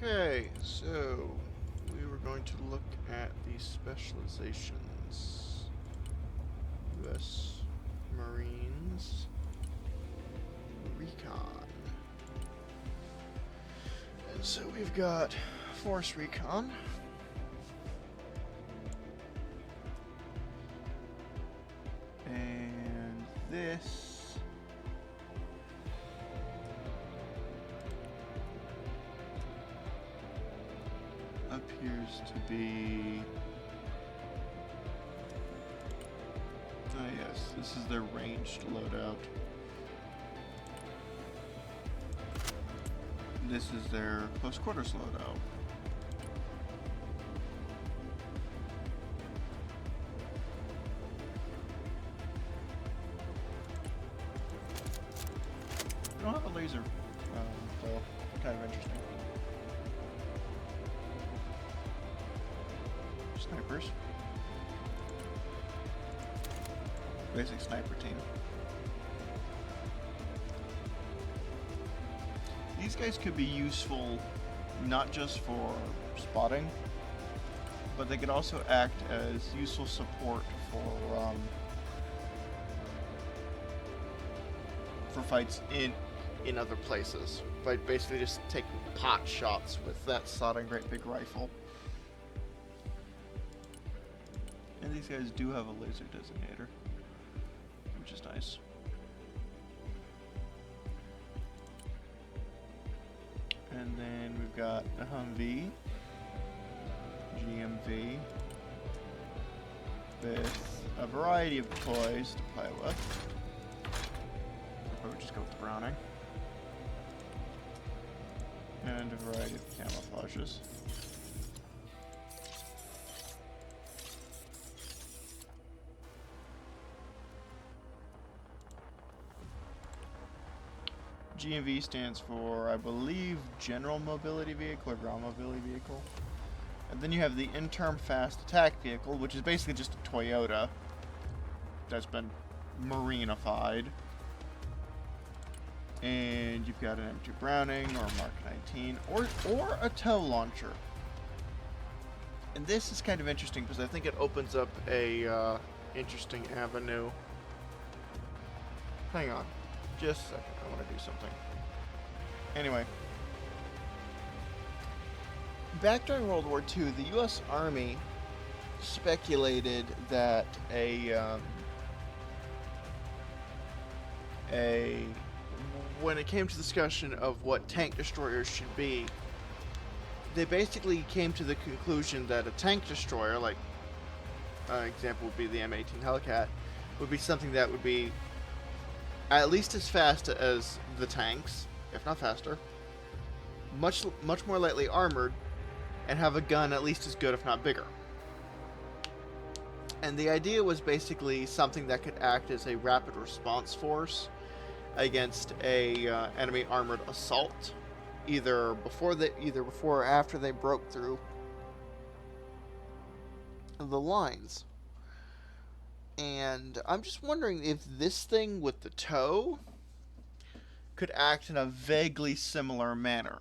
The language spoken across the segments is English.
Okay, so we were going to look at the specializations. U.S. Marines Recon. And so we've got Force Recon. And this appears to be... Oh yes, this is their ranged loadout. This is their close quarters loadout. They don't have a laser, so kind of interesting. Snipers. Basic sniper team. These guys could be useful not just for spotting, but they could also act as useful support for fights in other places. By basically just taking pot shots with that sodding great big rifle. And these guys do have a laser designator, which is nice. And then we've got a Humvee, GMV, with a variety of toys to play with. Or we just go with the Browning. And a variety of camouflages. GMV stands for, I believe, General Mobility Vehicle or Ground Mobility Vehicle. And then you have the Interim Fast Attack Vehicle, which is basically just a Toyota that's been marine-ified. And you've got an M2 Browning or a Mark 19 or a tow launcher. And this is kind of interesting because I think it opens up a interesting avenue. Hang on. Just a second, I want to do something. Anyway. Back during World War II, the U.S. Army speculated that when it came to the discussion of what tank destroyers should be, they basically came to the conclusion that a tank destroyer, like example would be the M18 Hellcat, would be something that would be at least as fast as the tanks, if not faster, much more lightly armored, and have a gun at least as good, if not bigger. And the idea was basically something that could act as a rapid response force against a enemy armored assault, either before or after they broke through the lines. And I'm just wondering if this thing with the tow could act in a vaguely similar manner.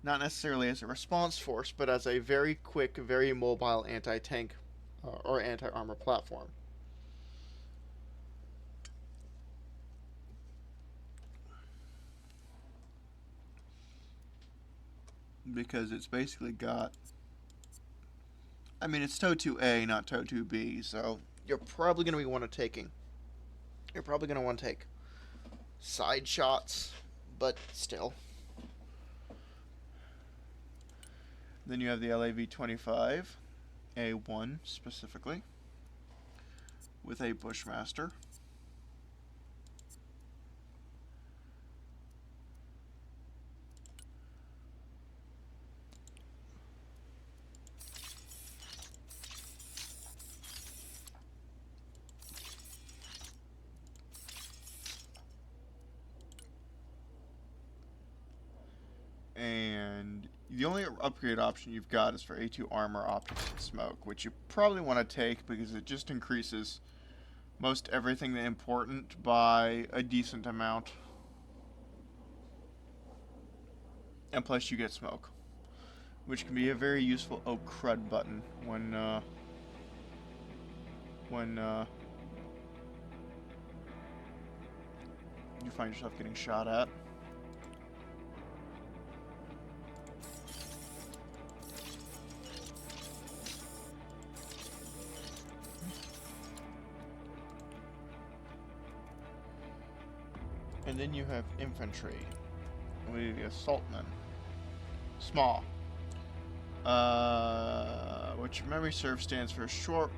Not necessarily as a response force, but as a very quick, very mobile anti-tank or anti-armor platform. Because it's basically got... I mean, it's tow 2A, not tow 2B, so you're probably going to want to take side shots, but still. Then you have the LAV-25, A1 specifically, with a Bushmaster. And the only upgrade option you've got is for A2 Armor, Optics, and Smoke, which you probably want to take because it just increases most everything important by a decent amount. And plus you get smoke, which can be a very useful oh crud button when you find yourself getting shot at. And then you have infantry. We have the assaultmen. Small. Which memory serve stands for short.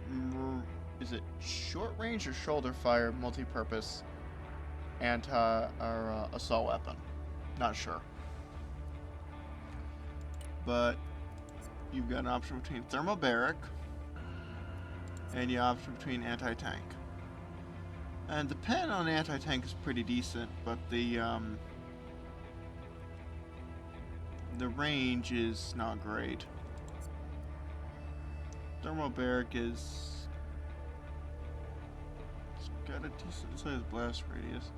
Is it short range or shoulder fire multi-purpose assault weapon? Not sure. But you've got an option between thermobaric and you have an option between anti-tank. And the pen on anti-tank is pretty decent, but the range is not great. Thermobaric is... it's got a decent sized blast radius.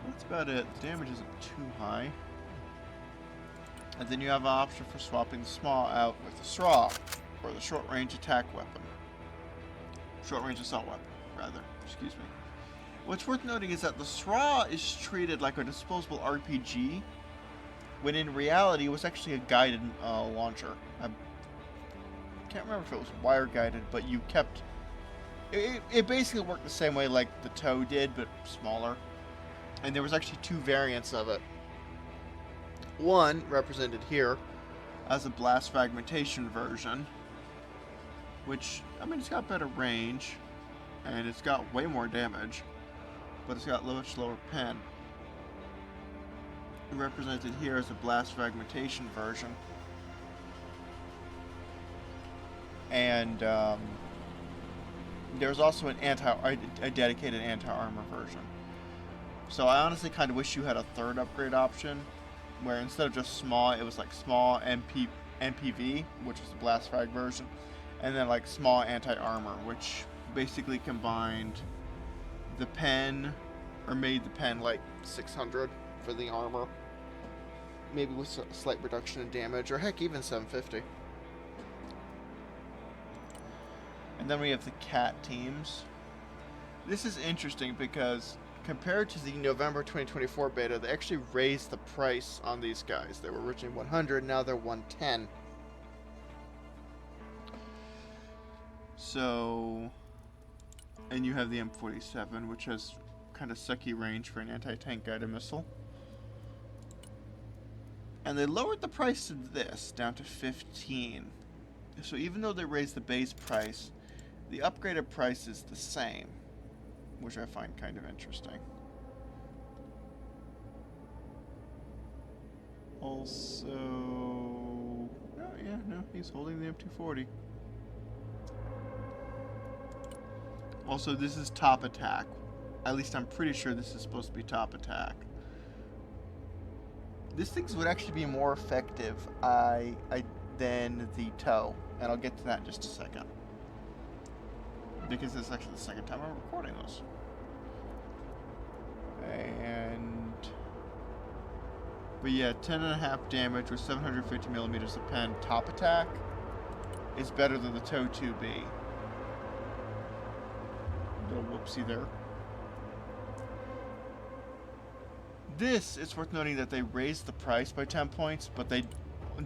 That's about it. The damage isn't too high. And then you have an option for swapping the small out with the straw, or the short-range attack weapon. Short-range assault weapon, rather. Excuse me. What's worth noting is that the straw is treated like a disposable RPG, when in reality it was actually a guided launcher. I can't remember if it was wire-guided, but you kept... It basically worked the same way like the TOW did, but smaller. And there was actually two variants of it. One, represented here, as a blast fragmentation version, which, I mean, it's got better range, and it's got way more damage, but it's got much lower pen. Represented here as a blast fragmentation version. And there's also a dedicated anti-armor version. So I honestly kind of wish you had a third upgrade option, where instead of just small, it was like small MPV, which was the blast frag version, and then like small anti-armor, which basically combined the pen, or made the pen like 600 for the armor, maybe with a slight reduction in damage, or heck, even 750. And then we have the CAT teams. This is interesting because compared to the November 2024 beta, they actually raised the price on these guys. They were originally 100, now they're 110. So, and you have the M47, which has kind of sucky range for an anti-tank guided missile. And they lowered the price of this down to 15. So even though they raised the base price, the upgraded price is the same, which I find kind of interesting. Also, oh yeah, no, he's holding the M240. Also, this is top attack. At least I'm pretty sure this is supposed to be top attack. This thing would actually be more effective than the TOW, and I'll get to that in just a second. Because this is actually the second time I'm recording this. But yeah, 10.5 damage with 750 millimeters of pen top attack is better than the TOW 2B. Little whoopsie there. This, it's worth noting that they raised the price by 10 points, but they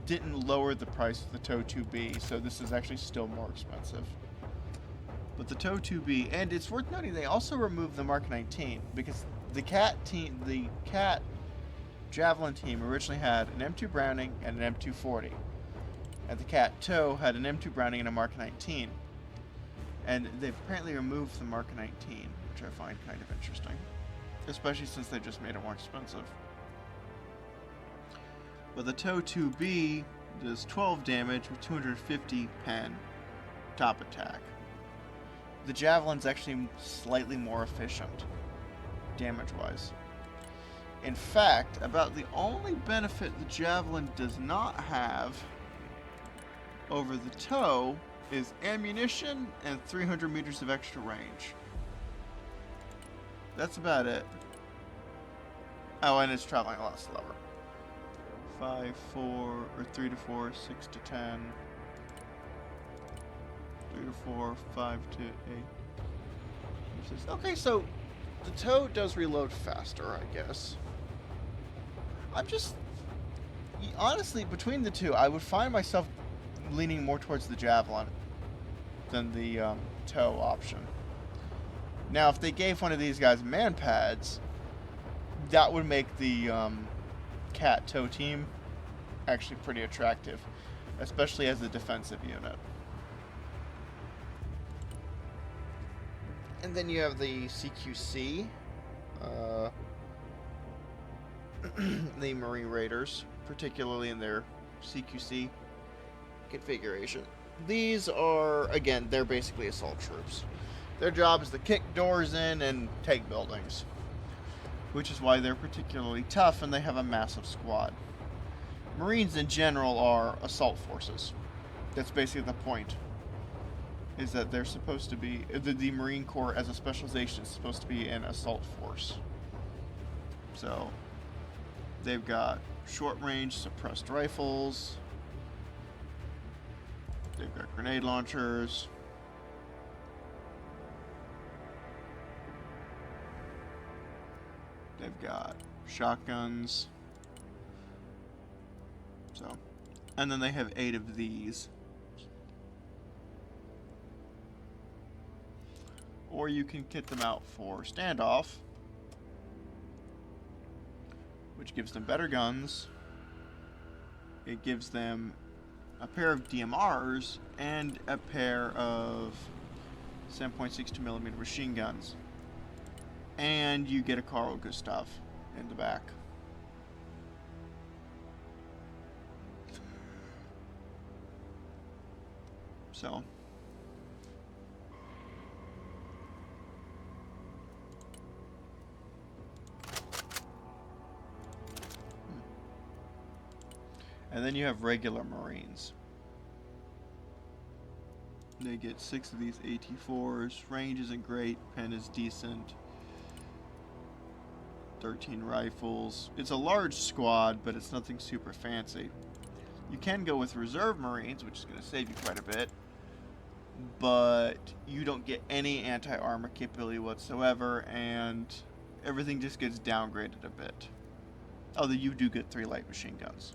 didn't lower the price of the TOW 2B, so this is actually still more expensive. But the TOW 2B, and it's worth noting they also removed the Mark 19, because the CAT Javelin team originally had an M2 Browning and an M240. And the CAT TOW had an M2 Browning and a Mark 19. And they've apparently removed the Mark 19, which I find kind of interesting. Especially since they just made it more expensive. But the TOW 2B does 12 damage with 250 pen top attack. The Javelin's actually slightly more efficient, damage-wise. In fact, about the only benefit the Javelin does not have over the TOW is ammunition and 300 meters of extra range. That's about it. Oh, and it's traveling a lot slower. 5, 4, or 3 to 4, 6 to 10. 3 to 4, 5 to 8. 6. Okay, so the tow does reload faster, I guess. I'm just... Honestly, between the two, I would find myself leaning more towards the Javelin than the tow option. Now, if they gave one of these guys man pads, that would make the Cat tow team actually pretty attractive, especially as a defensive unit. And then you have the CQC, the Marine Raiders, particularly in their CQC configuration. These are, again, they're basically assault troops. Their job is to kick doors in and take buildings, which is why they're particularly tough and they have a massive squad. Marines in general are assault forces. That's basically the point, is that they're supposed to be, the Marine Corps as a specialization is supposed to be an assault force. So, they've got short-range suppressed rifles, they've got grenade launchers, they've got shotguns, so, and then they have 8 of these. Or you can kit them out for standoff, which gives them better guns. It gives them a pair of DMRs and a pair of 7.62mm machine guns. And you get a Carl Gustav in the back. So, and then you have regular Marines. They get 6 of these AT-4s. Range isn't great. Pen is decent. 13 rifles. It's a large squad, but it's nothing super fancy. You can go with Reserve Marines, which is going to save you quite a bit. But you don't get any anti-armor capability whatsoever, and everything just gets downgraded a bit. Although you do get 3 light machine guns.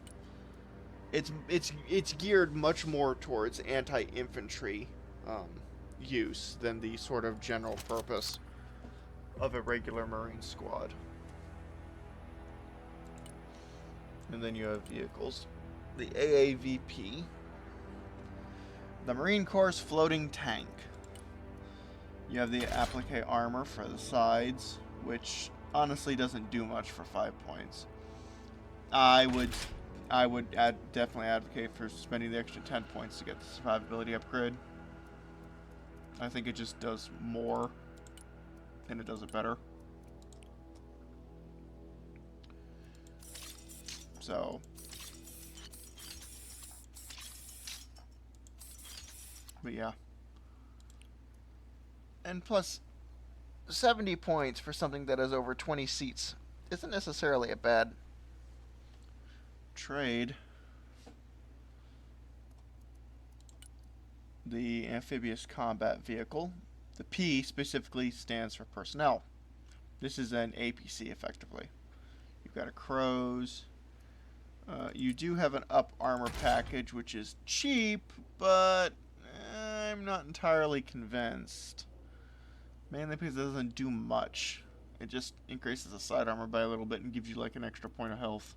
It's geared much more towards anti-infantry use than the sort of general purpose of a regular Marine squad. And then you have vehicles. The AAVP, the Marine Corps' floating tank. You have the applique armor for the sides, which honestly doesn't do much for 5 points. I would definitely advocate for spending the extra 10 points to get the survivability upgrade. I think it just does more, and it does it better. So, but yeah. And plus, 70 points for something that has over 20 seats isn't necessarily a bad trade. The amphibious combat vehicle. The P specifically stands for personnel. This is an APC effectively. You've got a Crows. You do have an up armor package, which is cheap, but I'm not entirely convinced. Mainly because it doesn't do much. It just increases the side armor by a little bit and gives you like an extra point of health.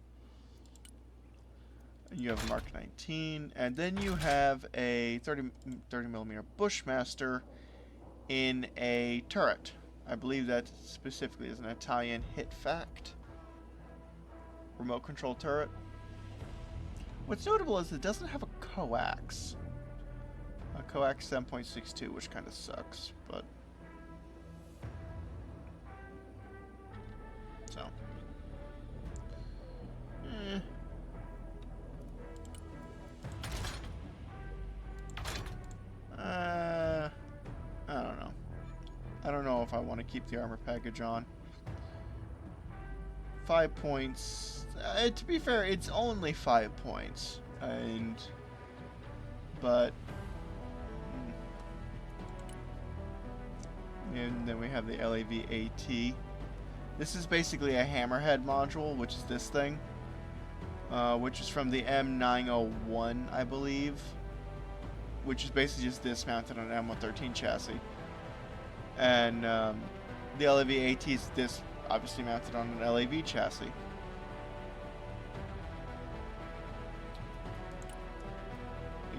You have a Mark 19, and then you have a 30mm Bushmaster in a turret. I believe that specifically is an Italian hit fact. Remote control turret. What's notable is it doesn't have a coax. A coax 7.62, which kind of sucks, but so. I don't know. I don't know if I want to keep the armor package on. 5 points. To be fair, it's only 5 points, but and then we have the LAV-AT. This is basically a hammerhead module, which is this thing, which is from the M901, I believe, which is basically just this mounted on an M113 chassis. And the LAV-AT is this, obviously mounted on an LAV chassis.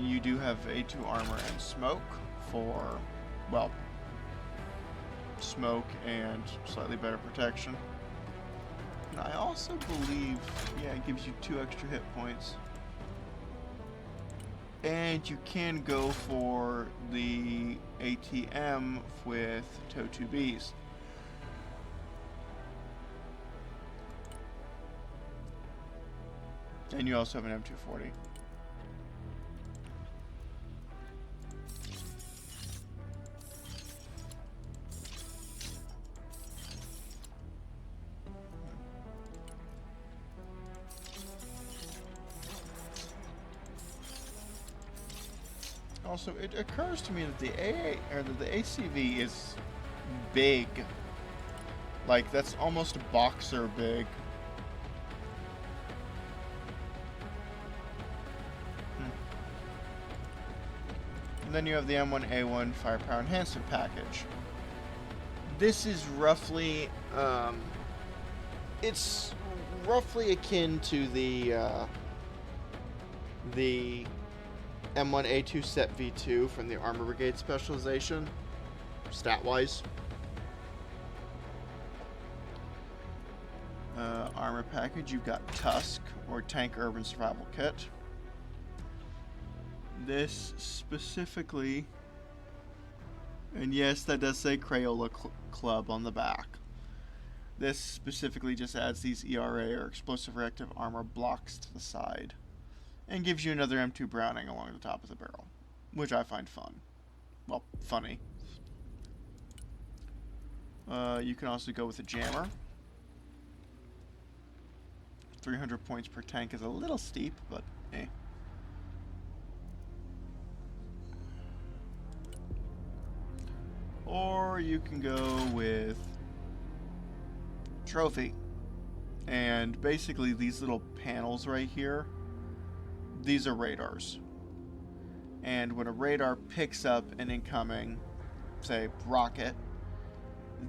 You do have A2 armor and smoke for, well, smoke and slightly better protection. And I also believe, yeah, it gives you 2 extra hit points. And you can go for the ATM with TOW 2Bs. And you also have an M240. Also, it occurs to me that the ACV is big. Like, that's almost boxer big. And then you have the M1A1 Firepower Enhancement Package. This is roughly, it's roughly akin to the M1A2 Set V2 from the Armor Brigade Specialization, stat-wise. Armor package, you've got Tusk, or Tank Urban Survival Kit. This specifically, and yes, that does say Crayola Club on the back. This specifically just adds these ERA, or Explosive Reactive Armor blocks to the side, and gives you another M2 Browning along the top of the barrel, which I find fun. Well, funny. You can also go with a jammer. 300 points per tank is a little steep, but eh. Or you can go with trophy. And basically these little panels right here, these are radars. And when a radar picks up an incoming, say, rocket,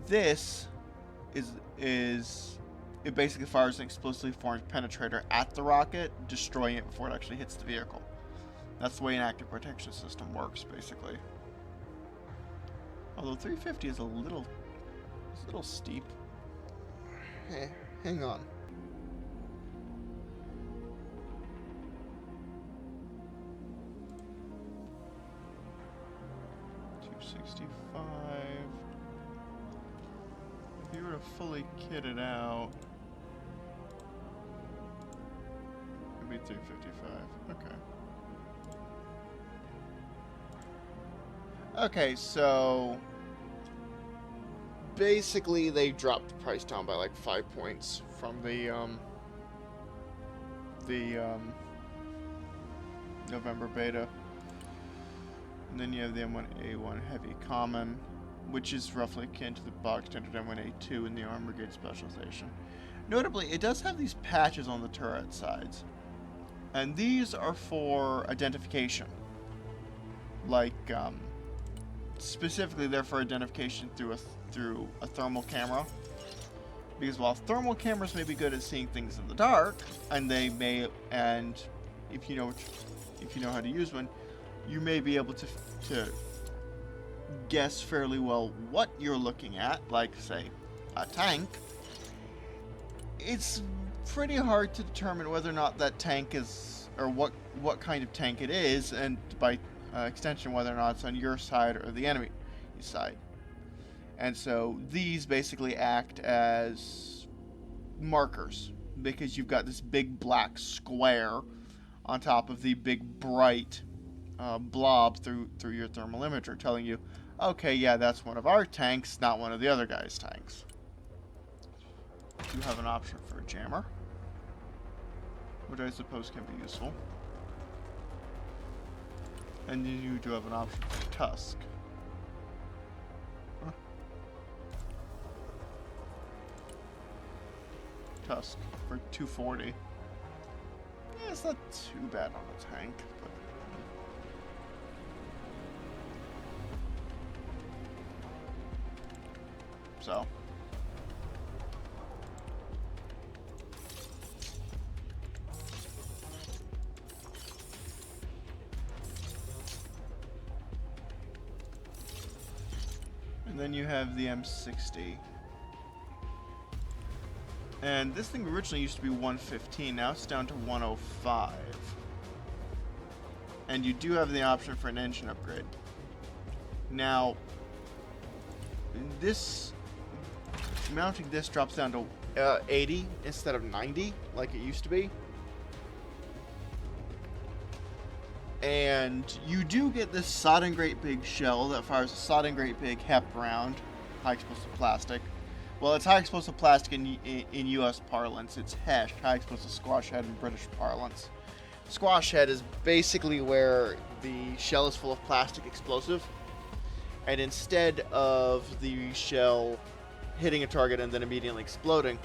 this it basically fires an explosively formed penetrator at the rocket, destroying it before it actually hits the vehicle. That's the way an active protection system works, basically. Although 350 is a little steep. Hey, hang on. If you were to fully kit it out, it'd be 355. Okay. Okay, so basically they dropped the price down by like 5 points from the November beta. And then you have the M1A1 Heavy Common, which is roughly akin to the box standard M1A2 in the Armor Brigade Specialization. Notably, it does have these patches on the turret sides, and these are for identification. Like, specifically, they're for identification through a thermal camera. Because while thermal cameras may be good at seeing things in the dark, and if you know how to use one, you may be able to guess fairly well what you're looking at, like, say, a tank. It's pretty hard to determine whether or not that tank is, or what kind of tank it is, and by extension, whether or not it's on your side or the enemy side. And so these basically act as markers, because you've got this big black square on top of the big bright blob through your thermal imager, telling you, okay, yeah, that's one of our tanks, not one of the other guy's tanks. You have an option for a jammer, which I suppose can be useful. And then you do have an option for Tusk. Huh. Tusk for 240. Yeah, it's not too bad on a tank, but... So... And then you have the M60. And this thing originally used to be 115, now it's down to 105. And you do have the option for an engine upgrade. Now, mounting this drops down to 80 instead of 90, like it used to be. And you do get this sodding great big shell that fires a sodding great big HEP round, high explosive plastic. Well, it's high explosive plastic in U.S. parlance. It's HESH, high explosive squash head in British parlance. Squash head is basically where the shell is full of plastic explosive, and instead of the shell hitting a target and then immediately exploding,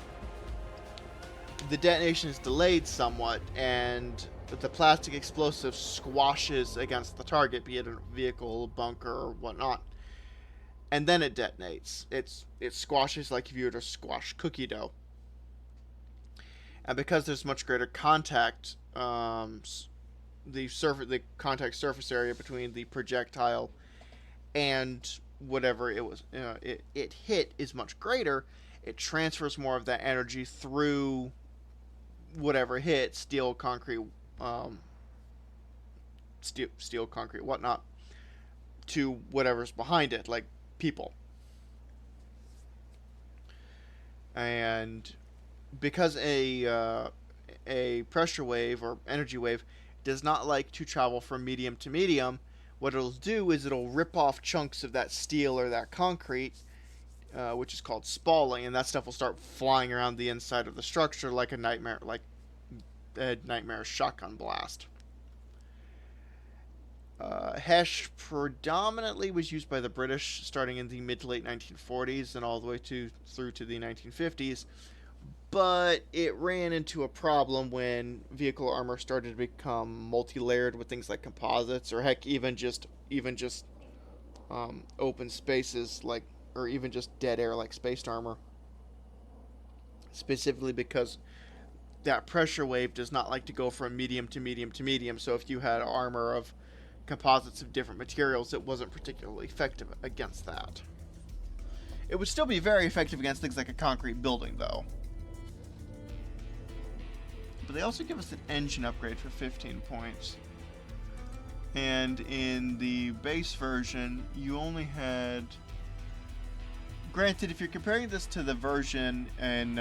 the detonation is delayed somewhat, and the plastic explosive squashes against the target, be it a vehicle, bunker, or whatnot, and then it detonates. It squashes like if you were to squash cookie dough. And because there's much greater contact, the contact surface area between the projectile and whatever it hit is much greater. It transfers more of that energy through whatever hit, steel, concrete, concrete, whatnot, to whatever's behind it, like people. And because a pressure wave or energy wave does not like to travel from medium to medium, what it'll do is it'll rip off chunks of that steel or that concrete, which is called spalling, and that stuff will start flying around the inside of the structure like a nightmare shotgun blast. HESH predominantly was used by the British starting in the mid to late 1940s and all the way through to the 1950s, but it ran into a problem when vehicle armor started to become multi-layered with things like composites, or heck, even just open spaces, like, or even just dead air like spaced armor. Specifically because that pressure wave does not like to go from medium to medium to medium, so if you had armor of composites of different materials, it wasn't particularly effective against that. It would still be very effective against things like a concrete building, though. But they also give us an engine upgrade for 15 points. And in the base version, you only had... Granted, if you're comparing this to the version in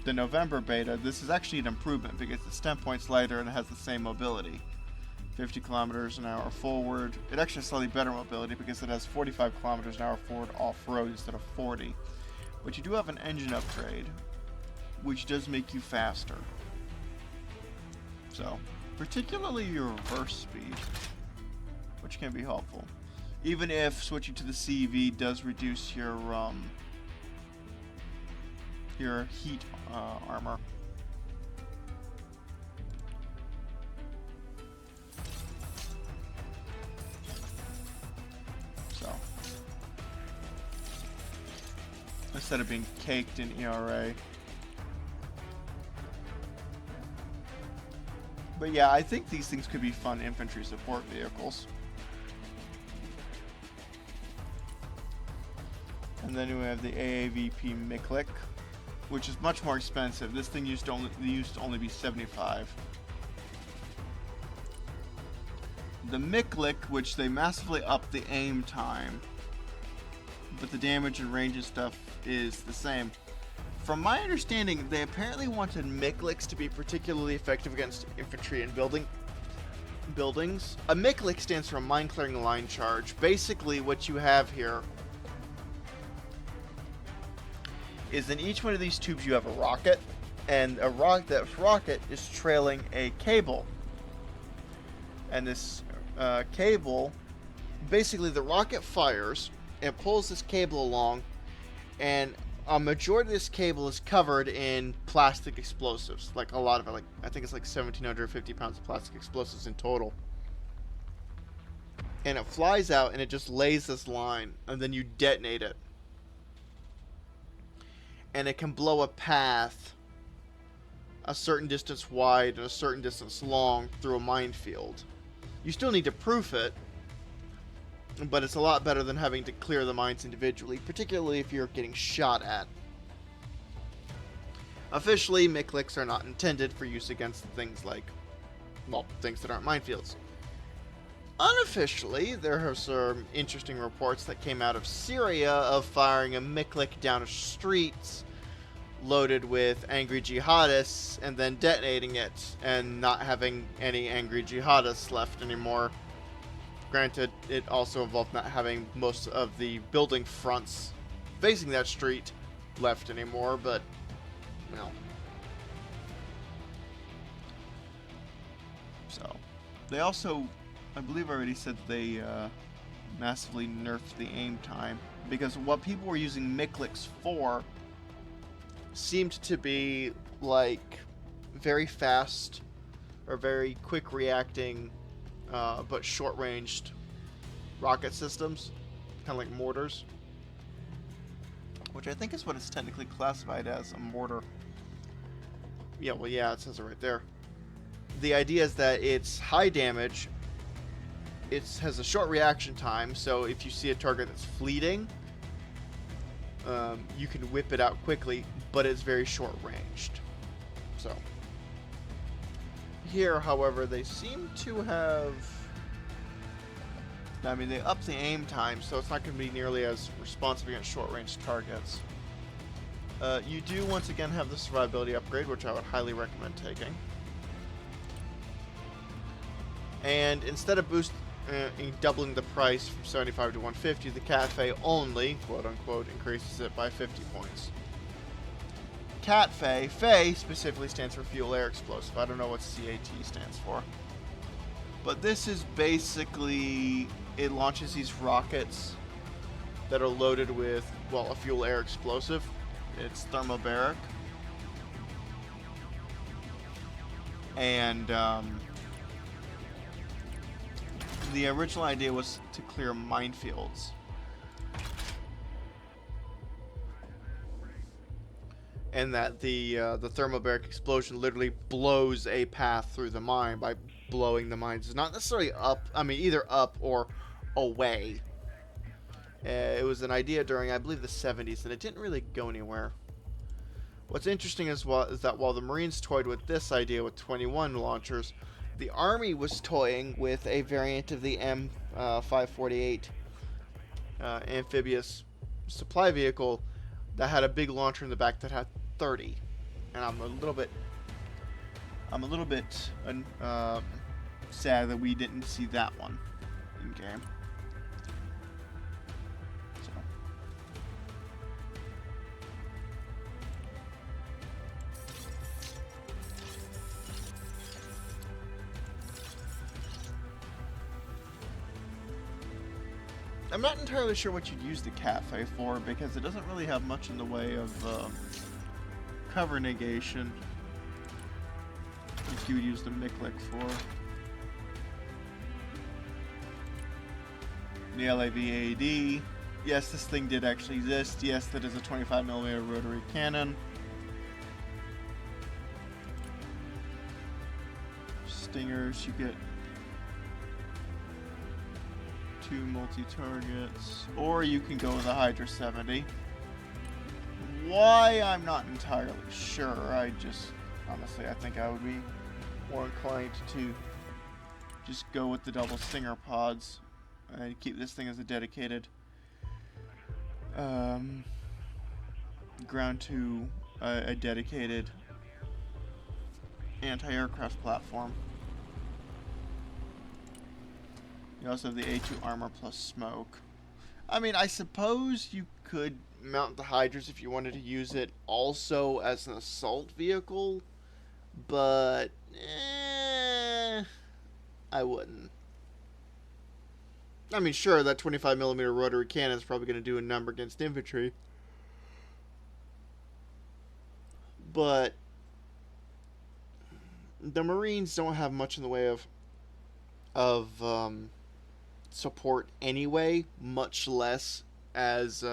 the November beta, this is actually an improvement because it's 10 points lighter and it has the same mobility. 50 kilometers an hour forward. It actually has slightly better mobility because it has 45 kilometers an hour forward off-road instead of 40. But you do have an engine upgrade, which does make you faster. So, particularly your reverse speed, which can be helpful. Even if switching to the CV does reduce your heat armor. So, instead of being caked in ERA. But yeah, I think these things could be fun infantry support vehicles. And then we have the AAVP Miklik, which is much more expensive. This thing used to only be 75. The Miklik, which they massively upped the aim time, but the damage and range and stuff is the same. From my understanding, they apparently wanted Mikliks to be particularly effective against infantry and buildings. A Miklik stands for a mine-clearing line charge. Basically, what you have here is in each one of these tubes you have a rocket, and that rocket is trailing a cable. And this cable, basically the rocket fires and pulls this cable along, and a majority of this cable is covered in plastic explosives. Like a lot of it, like I think it's like 1,750 pounds of plastic explosives in total. And it flies out and it just lays this line, and then you detonate it. And it can blow a path a certain distance wide and a certain distance long through a minefield. You still need to proof it, but it's a lot better than having to clear the mines individually, particularly if you're getting shot at. Officially, MICLICs are not intended for use against things like, well, things that aren't minefields. Unofficially, there are some interesting reports that came out of Syria of firing a MICLIC down a street loaded with angry jihadists and then detonating it and not having any angry jihadists left anymore. Granted, it also involved not having most of the building fronts facing that street left anymore, but, well. So, they also, I believe I already said they massively nerfed the aim time, because what people were using MICLICs for seemed to be like very fast or very quick reacting but short-ranged rocket systems, kind of like mortars, which I think is what it's technically classified as, a mortar. Yeah, well, yeah, it says it right there. The idea is that it's high damage, it has a short reaction time, so if you see a target that's fleeting, you can whip it out quickly, but it's very short-ranged. So here, however, they seem to have, I mean, they upped the aim time, so it's not going to be nearly as responsive against short-range targets. You do, once again, have the survivability upgrade, which I would highly recommend taking. And instead of doubling the price from 75 to 150, the CATFE only, quote-unquote, increases it by 50 points. CATFE, FE specifically stands for Fuel Air Explosive. I don't know what CAT stands for. But this is basically, it launches these rockets that are loaded with, well, a fuel air explosive. It's thermobaric. And the original idea was to clear minefields. And that the thermobaric explosion literally blows a path through the mine by blowing the mines. It's not necessarily up, I mean, either up or away. It was an idea during, I believe, the 70s, and it didn't really go anywhere. What's interesting is that while the Marines toyed with this idea with 21 launchers, the Army was toying with a variant of the M548 amphibious supply vehicle that had a big launcher in the back that had 30. And I'm a little bit sad that we didn't see that one in game. So. I'm not entirely sure what you'd use the CATFE for, because it doesn't really have much in the way of cover negation, like you would use the MICLIC for. The LAVAD. Yes, this thing did actually exist. Yes, that is a 25mm rotary cannon. Stingers, you get 2 multi-targets, or you can go with a Hydra 70. Why, I'm not entirely sure. Honestly, I think I would be more inclined to just go with the double Stinger pods and keep this thing as a dedicated ground to a dedicated anti-aircraft platform. You also have the A2 armor plus smoke. I mean, I suppose you could mount the Hydras if you wanted to use it also as an assault vehicle, but I wouldn't. I mean, sure, that 25mm rotary cannon is probably going to do a number against infantry, but the Marines don't have much in the way of support anyway, much less as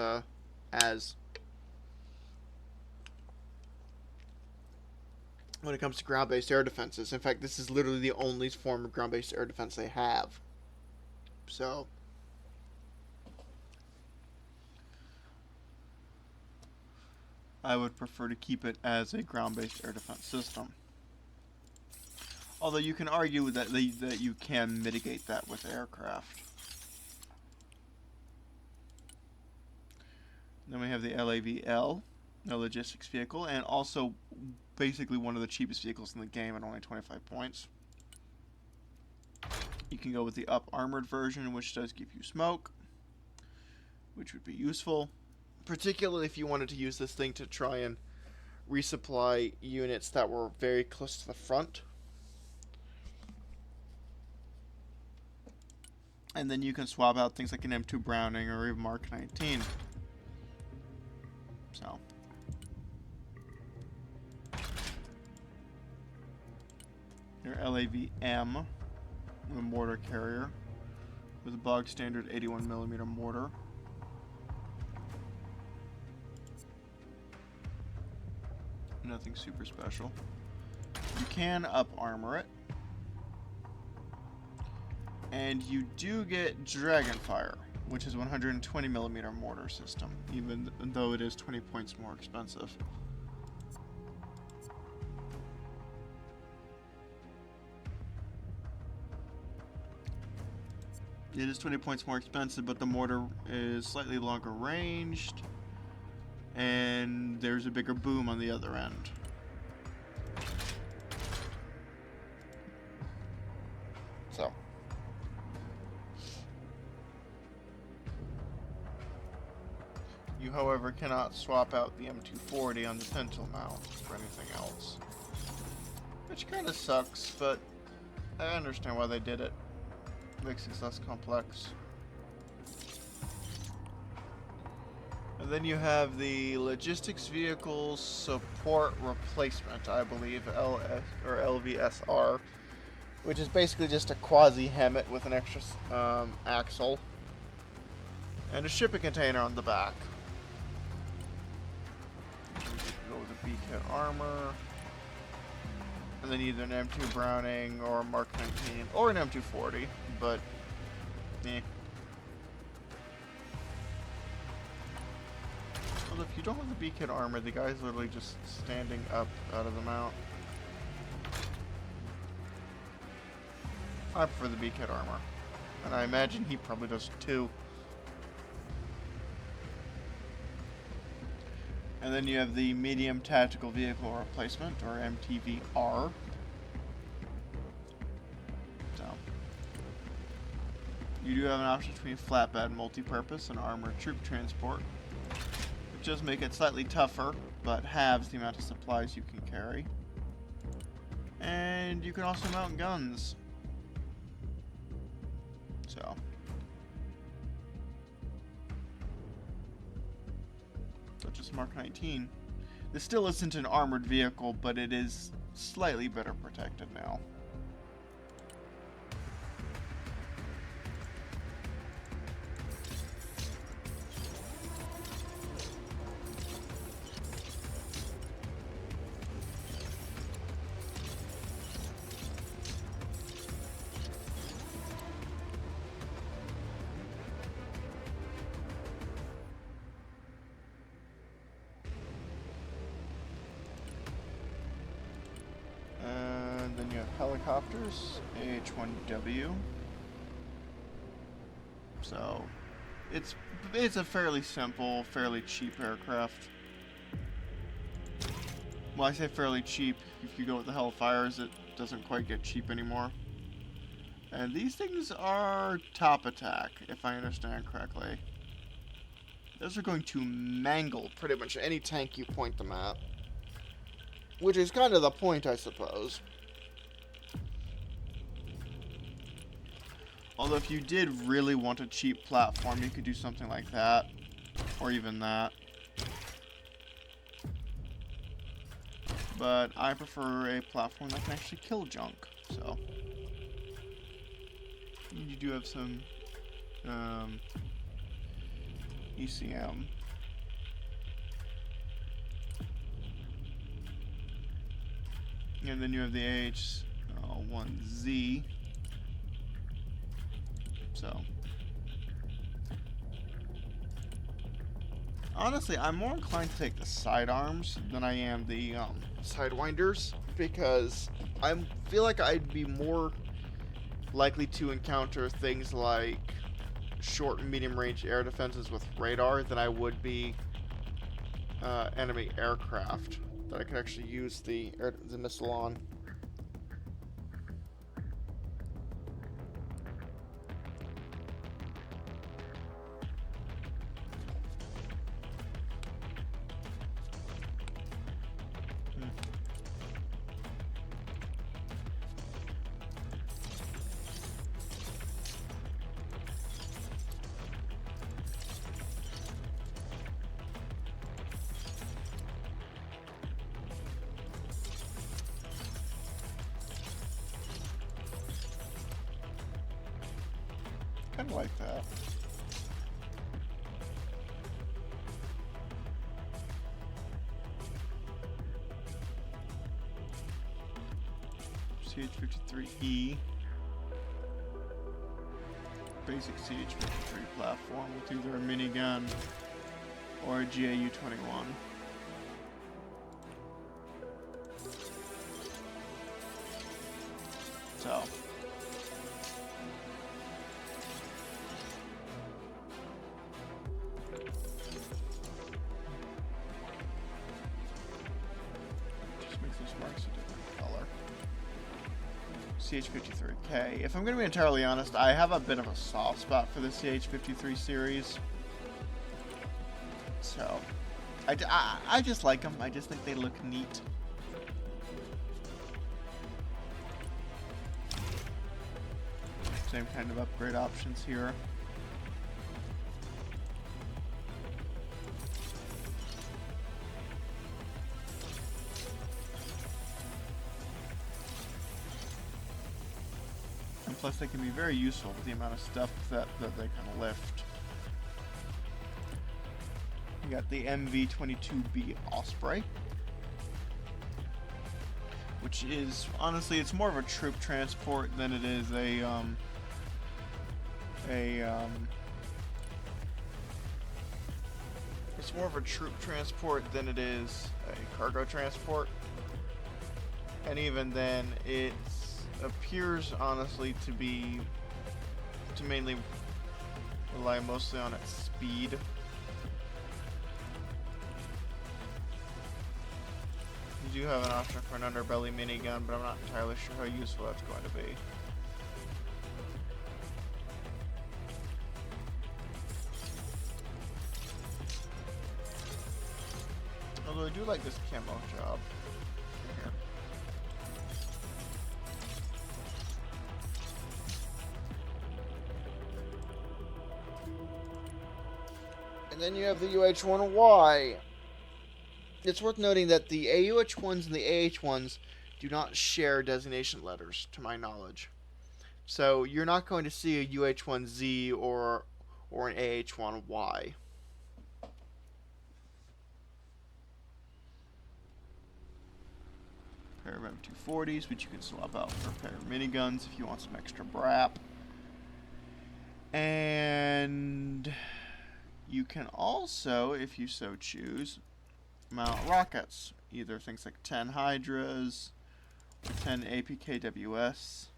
when it comes to ground-based air defenses. In fact, this is literally the only form of ground-based air defense they have. So, I would prefer to keep it as a ground-based air defense system. Although you can argue that that you can mitigate that with aircraft. Then we have the LAVL, the logistics vehicle, and also basically one of the cheapest vehicles in the game at only 25 points. You can go with the up armored version, which does give you smoke, which would be useful, particularly if you wanted to use this thing to try and resupply units that were very close to the front. And then you can swap out things like an M2 Browning or even Mark 19. So, your LAVM, a mortar carrier with a bog standard 81mm mortar. Nothing super special. You can up armor it. And you do get Dragonfire, which is 120mm mortar system, even though it is 20 points more expensive. It is 20 points more expensive, but the mortar is slightly longer ranged, and there's a bigger boom on the other end. So. You, however, cannot swap out the M240 on the Pinto mount for anything else. Which kind of sucks, but I understand why they did it. Makes it less complex. And then you have the Logistics Vehicle Support Replacement, I believe, LS or LVSR, which is basically just a quasi-Hemet with an extra axle and a shipping container on the back. Go with a B-kit armor, and then either an M2 Browning or a Mark 19 or an M240, but eh. Well, if you don't have the B-kit armor, the guy's literally just standing up out of the mount. I prefer the B-kit armor, and I imagine he probably does too. And then you have the Medium Tactical Vehicle Replacement, or MTVR. So, you do have an option between flatbed multi-purpose and armored troop transport, which does make it slightly tougher, but halves the amount of supplies you can carry. And you can also mount guns. So, such as Mark 19. This still isn't an armored vehicle, but it is slightly better protected now. Then you have helicopters, AH-1W. So, it's a fairly simple, fairly cheap aircraft. Well, I say fairly cheap. If you go with the Hellfires, it doesn't quite get cheap anymore. And these things are top attack, if I understand correctly. those are going to mangle pretty much any tank you point them at. Which is kind of the point, I suppose. Although if you did really want a cheap platform, you could do something like that. Or even that. But I prefer a platform that can actually kill junk, so. You do have some ECM. And then you have the AH1Z. So. Honestly, I'm more inclined to take the sidearms than I am the sidewinders, because I feel like I'd be more likely to encounter things like short and medium range air defenses with radar than I would be enemy aircraft that I could actually use the missile on. Kind of like that. CH-53E. Basic CH-53 platform with either a minigun or a GAU-21. So. CH-53K. If I'm going to be entirely honest, I have a bit of a soft spot for the CH-53 series. So, I just like them. I just think they look neat. Same kind of upgrade options here. Plus, they can be very useful with the amount of stuff that they kind of lift. You got the MV-22B Osprey, which is, honestly, it's more of a troop transport than it is it's more of a troop transport than it is a cargo transport. And even then, it appears honestly to mainly rely mostly on its speed. You do have an option for an underbelly minigun, but I'm not entirely sure how useful that's going to be. Although I do like this camo job. Here. And then you have the UH-1Y. It's worth noting that the AUH-1s and the AH-1s do not share designation letters, to my knowledge. So you're not going to see a UH-1Z or an AH-1Y. Pair of M240s, which you can swap out for a pair of miniguns if you want some extra brap. And you can also, if you so choose, mount rockets. Either things like 10 Hydras, or 10 APKWS.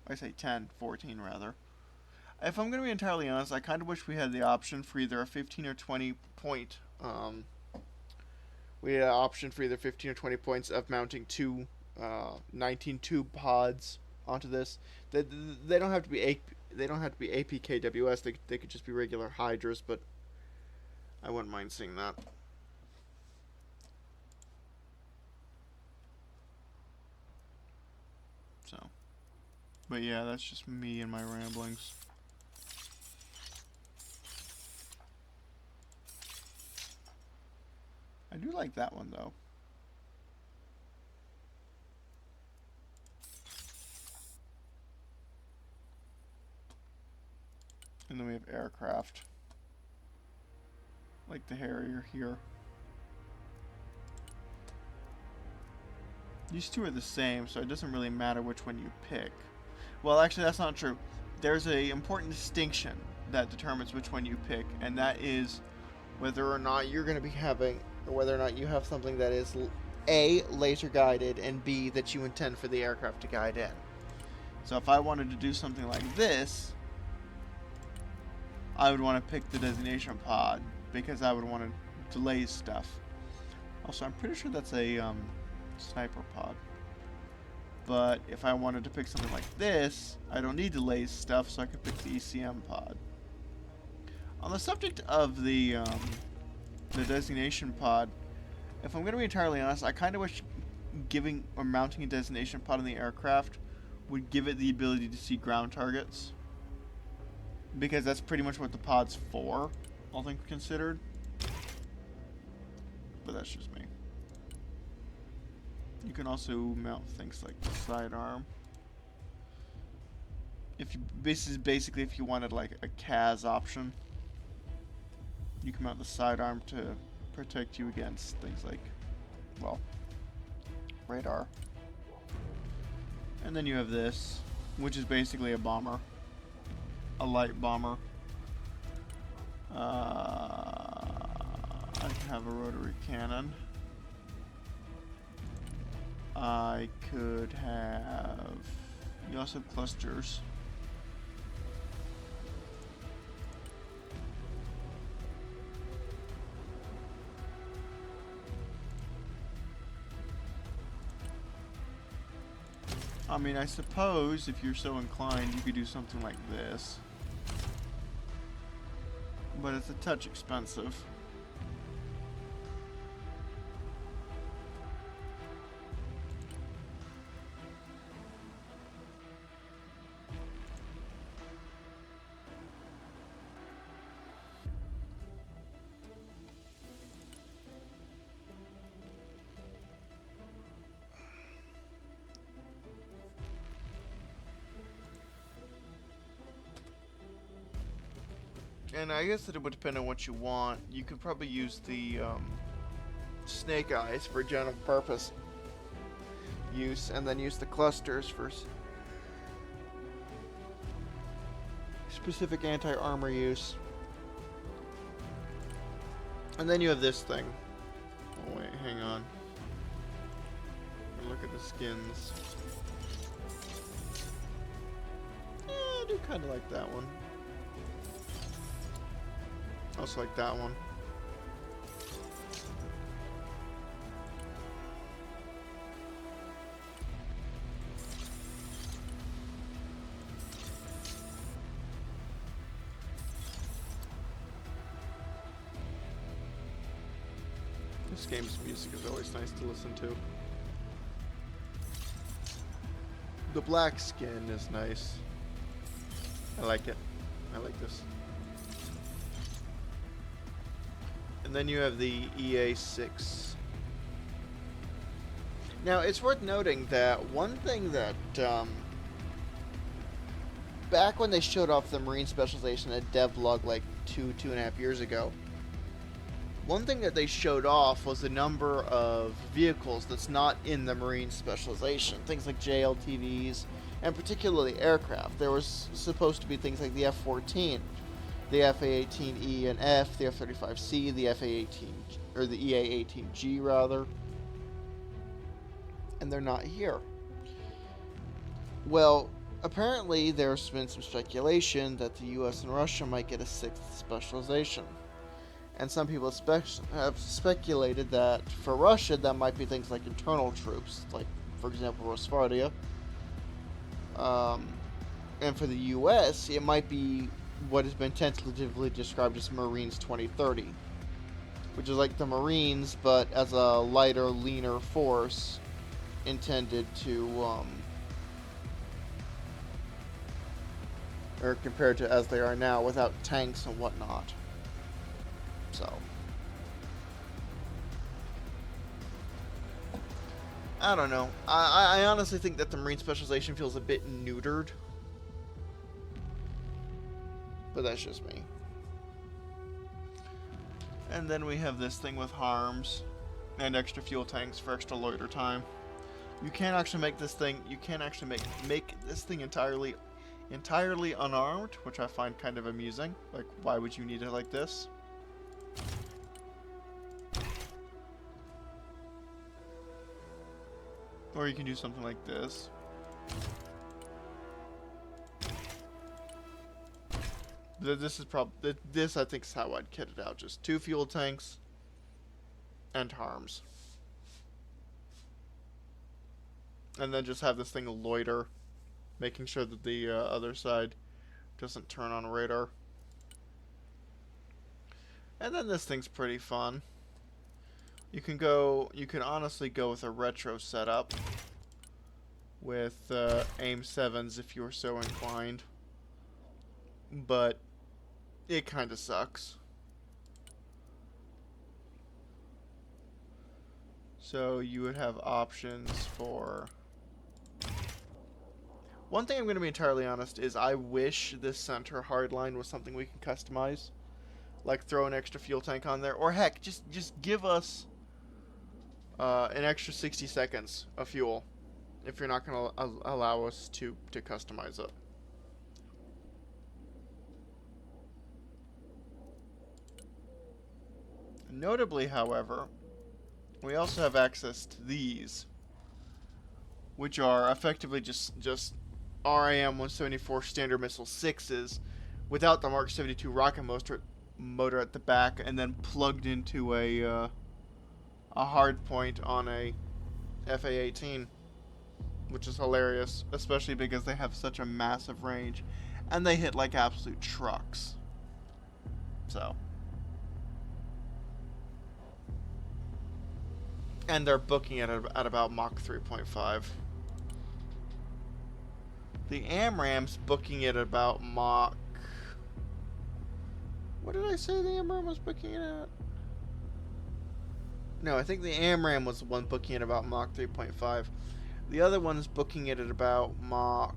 I say 10, 14 rather. If I'm going to be entirely honest, I kind of wish we had the option for either a 15 or 20 point, we had an option for either 15 or 20 points of mounting two 19 tube pods onto this. They don't have to be APKWS. They could just be regular Hydras, but I wouldn't mind seeing that. So, but yeah, that's just me and my ramblings. I do like that one though. And then we have aircraft. Like the Harrier here. These two are the same, so it doesn't really matter which one you pick. Well, actually, that's not true. There's a important distinction that determines which one you pick, and that is whether or not you're going to be having, or whether or not you have something that is A, laser guided, and B, that you intend for the aircraft to guide in. So if I wanted to do something like this, I would want to pick the designation pod, because I would want to delay stuff. Also, I'm pretty sure that's a sniper pod. But if I wanted to pick something like this, I don't need delays stuff, so I could pick the ECM pod. On the subject of the designation pod, if I'm going to be entirely honest, I kind of wish giving or mounting a designation pod on the aircraft would give it the ability to see ground targets. Because that's pretty much what the pod's for, all things considered. But that's just me. You can also mount things like the sidearm. If you, this is basically if you wanted like a CAS option. You can mount the sidearm to protect you against things like, well, radar. And then you have this, which is basically a bomber. A light bomber. I can have a rotary cannon. I could have... You also have clusters. I mean, I suppose if you're so inclined, you could do something like this. But it's a touch expensive. And I guess that it would depend on what you want. You could probably use the snake eyes for general purpose use, and then use the clusters for specific anti-armor use. And then you have this thing. Oh wait, hang on. Look at the skins. I do kind of like that one. Also like that one. This game's music is always nice to listen to. The black skin is nice. I like it. I like this. And then you have the EA6. Now, it's worth noting that one thing that, back when they showed off the Marine Specialization at devlog like two and a half years ago, one thing that they showed off was the number of vehicles that's not in the Marine Specialization. Things like JLTVs, and particularly aircraft. There was supposed to be things like the F-14, the FA-18E and F, the F-35C, the FA-18, or the EA-18G rather, and they're not here. Well, apparently there's been some speculation that the US and Russia might get a 6th specialization. And some people have speculated that for Russia that might be things like internal troops, like for example Rosvardia. And for the US, it might be what has been tentatively described as Marines 2030. which is like the Marines, but as a lighter, leaner force intended to, or compared to as they are now, without tanks and whatnot. So, I don't know. I honestly think that the Marine Specialization feels a bit neutered. But that's just me. And then we have this thing with harms and extra fuel tanks for extra loiter time. You can actually make this thing. You can actually make this thing entirely unarmed, which I find kind of amusing. Like, why would you need it like this? Or you can do something like this. This is probably this. I think is how I'd kit it out. Just 2 fuel tanks and harms, and then just have this thing loiter, making sure that the other side doesn't turn on radar. And then this thing's pretty fun. You can honestly go with a retro setup with aim 7s if you're so inclined, but it kind of sucks. So you would have options for... One thing I'm going to be entirely honest is I wish this center hardline was something we can customize. Like throw an extra fuel tank on there. Or heck, just give us an extra 60 seconds of fuel. If you're not going to allow us to customize it. Notably, however, we also have access to these, which are effectively just RAM-174 Standard Missile 6s without the Mark 72 rocket motor at the back, and then plugged into a hard point on a FA-18, which is hilarious, especially because they have such a massive range, and they hit like absolute trucks. So... And they're booking it at about Mach 3.5. The AMRAAM's booking it at about Mach... What did I say the AMRAAM was booking it at? No, I think the AMRAAM was the one booking it about Mach 3.5. The other one's booking it at about Mach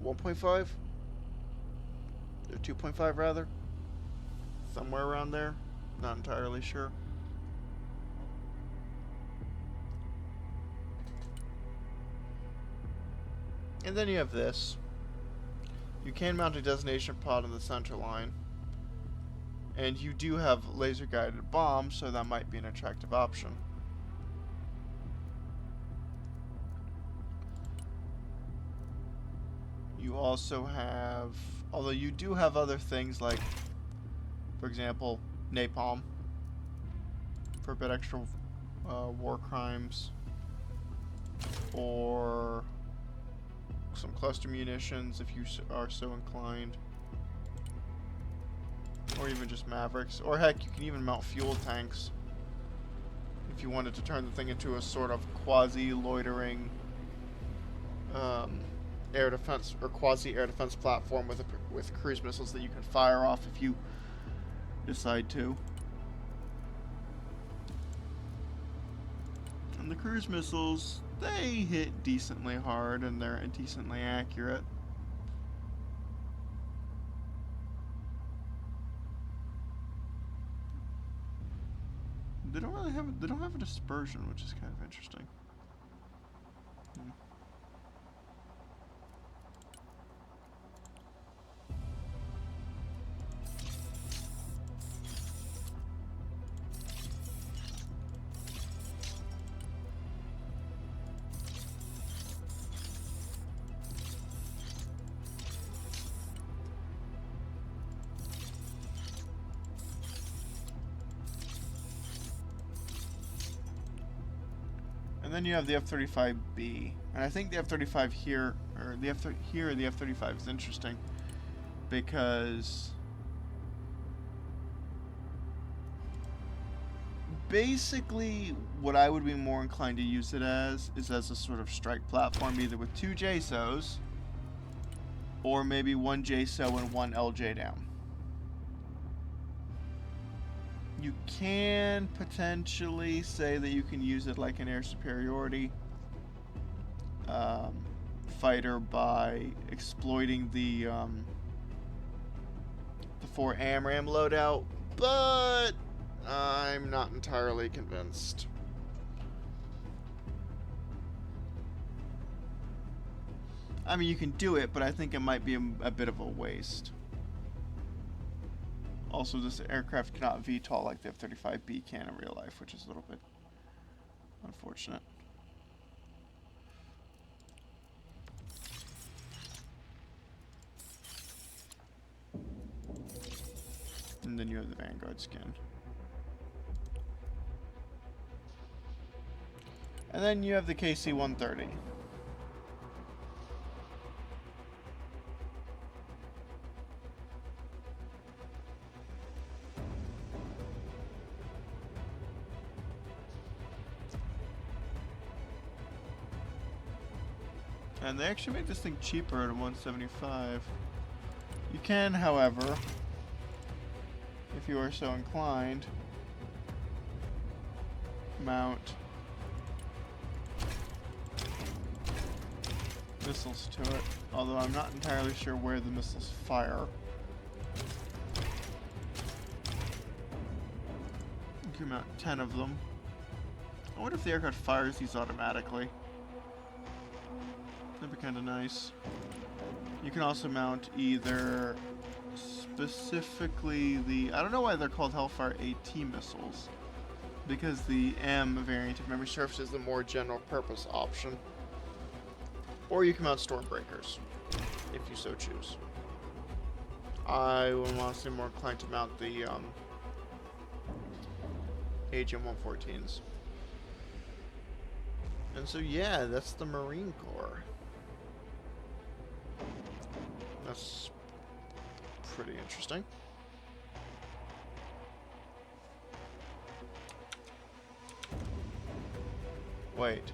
1.5? Or 2.5 rather? Somewhere around there. Not entirely sure. And then you have this. You can mount a detonation pod in the center line. And you do have laser guided bombs, so that might be an attractive option. You also have, although you do have other things like, for example, napalm for a bit extra war crimes, or some cluster munitions if you are so inclined, or even just Mavericks, or heck, you can even mount fuel tanks if you wanted to turn the thing into a sort of quasi-loitering air defense or quasi-air defense platform with cruise missiles that you can fire off if you decide to. And the cruise missiles, they hit decently hard and they're decently accurate. They don't have a dispersion, which is kind of interesting. And then you have the F-35B, and I think the F-35 here, or the F-35 is interesting because basically, what I would be more inclined to use it as is as a sort of strike platform, either with 2 JSOs or maybe 1 JSO and 1 LJ down. You can potentially say that you can use it like an air superiority fighter by exploiting the 4 AMRAAM loadout, but I'm not entirely convinced. I mean, you can do it, but I think it might be a bit of a waste. Also, this aircraft cannot VTOL like the F-35B can in real life, which is a little bit unfortunate. And then you have the Vanguard skin. And then you have the KC-130. And they actually made this thing cheaper at $175. You can, however, if you are so inclined, mount missiles to it, although I'm not entirely sure where the missiles fire. You can mount 10 of them. I wonder if the aircraft fires these automatically. That'd be kind of nice. You can also mount either specifically the... I don't know why they're called Hellfire AT missiles. Because the M variant of memory serves is the more general purpose option. Or you can mount Stormbreakers, if you so choose. I would honestly more inclined to mount the AGM-114s. And so yeah, that's the Marine Corps. That's pretty interesting. Wait,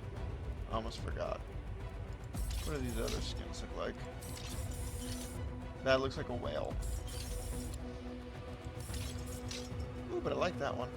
I almost forgot. What do these other skins look like? That looks like a whale. Ooh, but I like that one.